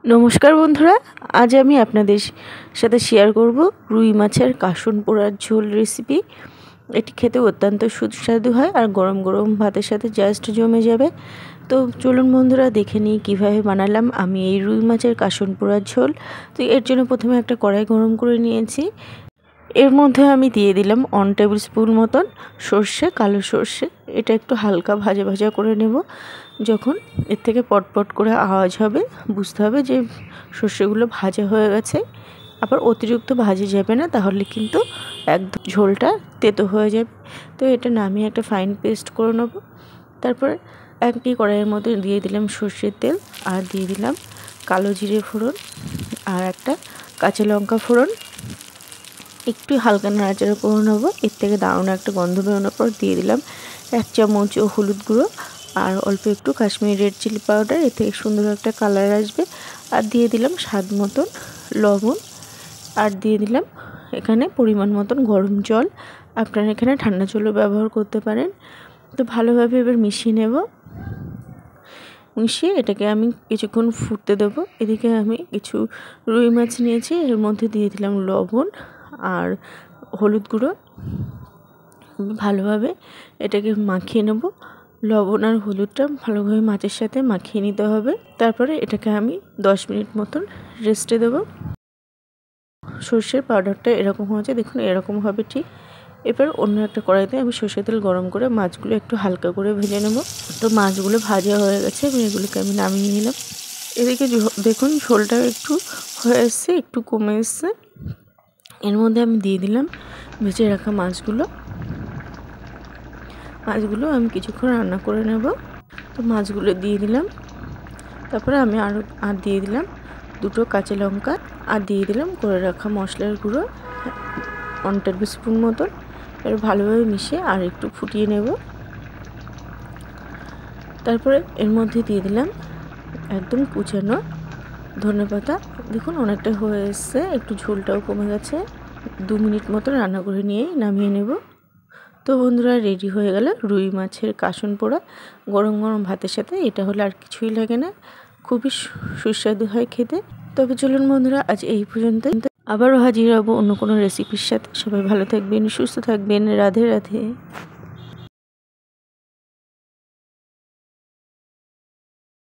নমস্কার বন্ধুরা, আজ আমি আপনাদের সাথে শেয়ার করব রুই মাছের কাসুন পোড়ার ঝোল রেসিপি। এটি খেতে অত্যন্ত সুস্বাদু হয় আর গরম গরম ভাতের সাথে জাস্ট জমে যাবে। তো চলুন বন্ধুরা দেখে নিই কীভাবে বানালাম আমি এই রুই মাছের কাসুন পোড়ার ঝোল। তো এর জন্য প্রথমে একটা কড়াই গরম করে নিয়েছি। এর মধ্যে আমি দিয়ে দিলাম 1 টেবিল স্পুন মতন সর্ষে, কালো সর্ষে। এটা একটু হালকা ভাজা ভাজা করে নেব। যখন এর থেকে পটপট করে আওয়াজ হবে বুঝতে হবে যে সর্ষেগুলো ভাজা হয়ে গেছে। আবার অতিরিক্ত ভাজা যাবে না, তাহলে কিন্তু একদম ঝোলটা তেতো হয়ে যাবে। তো এটা নামিয়ে একটা ফাইন পেস্ট করে নেব। তারপরে একই কড়াইয়ের মধ্যে দিয়ে দিলাম সর্ষের তেল, আর দিয়ে দিলাম কালো জিরে ফোড়ন আর একটা কাঁচা লঙ্কা ফোড়ন। একটু হালকা নাড়াচাড়া করে নেবো। এর থেকে দারুণ একটা গন্ধ বেরোনোর পর দিয়ে দিলাম 1 চামচ হলুদ গুঁড়ো আর অল্প একটু কাশ্মীরি রেড চিলি পাউডার। এর থেকে সুন্দর একটা কালার আসবে। আর দিয়ে দিলাম স্বাদ মতন লবণ, আর দিয়ে দিলাম এখানে পরিমাণ মতন গরম জল। আপনারা এখানে ঠান্ডা জলও ব্যবহার করতে পারেন। তো ভালোভাবে এবার মিশিয়ে নেব। মিশিয়ে এটাকে আমি কিছুক্ষণ ফুটতে দেবো। এদিকে আমি কিছু রুই মাছ নিয়েছি, এর মধ্যে দিয়ে দিলাম লবণ আর হলুদ গুঁড়ো। ভালোভাবে এটাকে মাখিয়ে নেব। লবণ আর হলুদটা ভালোভাবে মাছের সাথে মাখিয়ে নিতে হবে। তারপরে এটাকে আমি 10 মিনিট মতন রেস্টে দেবো। সর্ষের পাউডারটা এরকম হয়েছে, দেখুন এরকম হবে ঠিক। এবার অন্য একটা কড়াইতে আমি সর্ষের তেল গরম করে মাছগুলো একটু হালকা করে ভেজে নেব। তো মাছগুলো ভাজা হয়ে গেছে, এগুলোকে আমি নামিয়ে নিলাম। এদিকে দেখুন ঝোলটা একটু হয়ে এসছে, একটু কমে এসছে। এর মধ্যে আমি দিয়ে দিলাম ভেজে রাখা মাছগুলো আমি কিছুক্ষণ রান্না করে নেব। তো মাছগুলো দিয়ে দিলাম। তারপরে আমি আর দিয়ে দিলাম 2 কাঁচা লঙ্কা, আর দিয়ে দিলাম করে রাখা মশলার গুঁড়ো 1 টেবিল স্পুন মতন। এবার ভালোভাবে মিশিয়ে আর একটু ফুটিয়ে নেব। তারপরে এর মধ্যে দিয়ে দিলাম একদম কুচানো ধনেপাতা। দেখুন অনেকটা হয়ে এসছে, একটু ঝোলটাও কমে গেছে। 2 মিনিট মতো রান্না করে নিয়েই নামিয়ে নেব। তো বন্ধুরা রেডি হয়ে গেল রুই মাছের কাসুন পোড়া গরম গরম ভাতের সাথে। এটা হলে আর কিছুই লাগে না, খুবই সুস্বাদু হয় খেতে। তবে চলুন বন্ধুরা আজ এই পর্যন্ত, আবারও হাজির হব অন্য কোনো রেসিপির সাথে। সবাই ভালো থাকবেন, সুস্থ থাকবেন। রাধে রাধে।